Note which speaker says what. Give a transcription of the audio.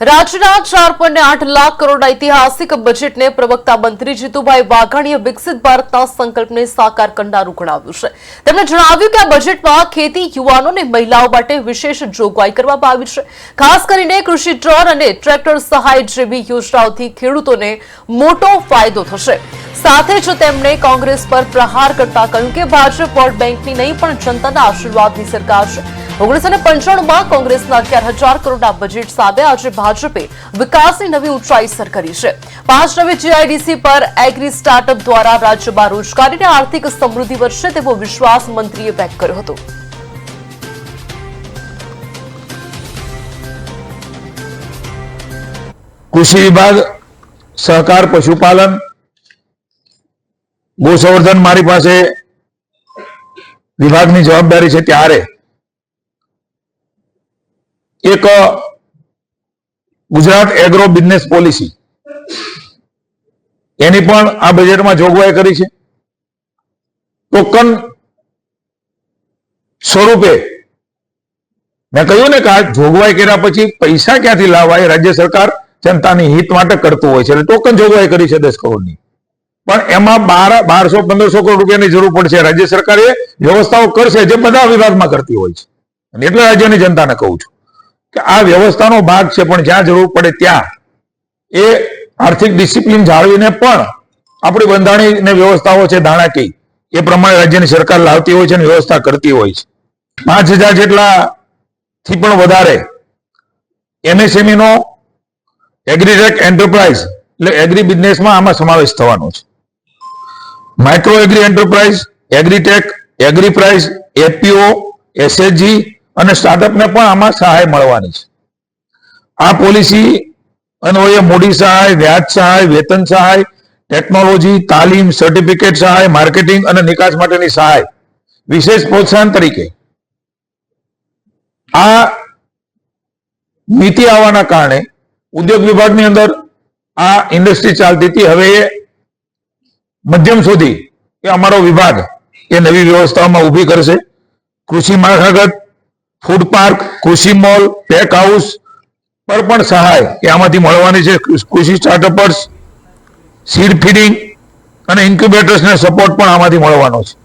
Speaker 1: રાજ્યના 4.8 લાખ કરોડના ઐતિહાસિક બજેટને પ્રવક્તા મંત્રી જીતુભાઈ વાઘાણીએ વિકસિત ભારતના સંકલ્પને સાકાર કરનારું ગણાવ્યું છે। તેમણે જણાવ્યું કે આ બજેટમાં ખેતી, યુવાનો અને મહિલાઓ માટે વિશેષ જોગવાઈ કરવામાં આવી છે। ખાસ કરીને કૃષિ ડ્રોન અને ટ્રેક્ટર સહાય જેવી યોજનાઓથી ખેડૂતોને મોટો ફાયદો થશે। સાથે જ તેમણે કોંગ્રેસ પર પ્રહાર કરતા કહ્યું કે ભાજપ વોટ બેંકની નહીં પણ જનતાના આશીર્વાદની સરકાર છે। 1995માં કોંગ્રેસના 11,000 કરોડના બજેટ સામે આજે ભાજપે વિકાસની નવી ઊંચાઈ સર કરી છે। 5 નવી જીઆઈડીસી પર એગ્રી સ્ટાર્ટઅપ દ્વારા રાજ્યમાં રોજગારી અને આર્થિક સમૃદ્ધિ વધશે તેવો વિશ્વાસ મંત્રીએ વ્યક્ત કર્યો હતો।
Speaker 2: कृषि विभाग, सहकार, पशुपालन, गोसंवर्धन मारी पासे विभागनी जवाबदारी है। त्यारे एक Gujarat agro business policy any पण आ बजेट में जोगवाई करी है। टोकन स्वरूपे मैं कहूं ने कि आ जोगवाई कर्या पछी पैसा क्यांथी लाववा राज्य सरकार जनतानी हित माटे करतुं होय छे। એટલે टोकन जोगवाई करी છે 10 करोड़नी, પણ એમાં 1200-1500 करोड़ રૂપિયાની જરૂર પડશે। રાજ્ય સરકાર એ વ્યવસ્થાઓ કરશે જે બધા વિભાગમાં કરતી હોય છે, અને એટલે રાજ્યની જનતાને કહું છું કે આ વ્યવસ્થાનો ભાગ છે, પણ જ્યાં જરૂર પડે ત્યાં એ આર્થિક ડિસિપ્લિન જાળવીને પણ આપણી બંધારણીય વ્યવસ્થાઓ છે નાણાકીય એ પ્રમાણે રાજ્યની સરકાર લાવતી હોય છે અને વ્યવસ્થા કરતી હોય છે। 5000 જેટલાથી પણ વધારે એમએસએમઈ નો એગ્રીટેક એન્ટરપ્રાઇઝ એટલે એગ્રી બિઝનેસમાં આમાં સમાવેશ થવાનો છે। Micro agri enterprise, agritech, agriprise, APO, SHG અને સ્ટાર્ટઅપને પણ આમાં સહાય મળવાની છે। આ પોલિસી અન્વયે મૂડી સહાય, વ્યાજ સહાય, વેતન સહાય, ટેકનોલોજી, તાલીમ, સર્ટિફિકેટ સહાય, માર્કેટિંગ અને નિકાસ માટેની સહાય વિશેષ પ્રોત્સાહન તરીકે આ નીતિ આવવાના કારણે उद्योग विभाग ની અંદર આ ઇન્ડસ્ટ્રી ચાલતી હતી, હવે એ મધ્યમ સુધી એ અમારો વિભાગ એ નવી વ્યવસ્થાઓમાં ઊભી કરશે। કૃષિ માળખાગત, ફૂડ પાર્ક, કૃષિ મોલ, ટેક હાઉસ પર પણ સહાય એ આમાંથી મળવાની છે। કૃષિ સ્ટાર્ટઅપર્સ, સીડ ફીડિંગ અને ઇન્ક્યુબેટર્સને સપોર્ટ પણ આમાંથી મળવાનો છે।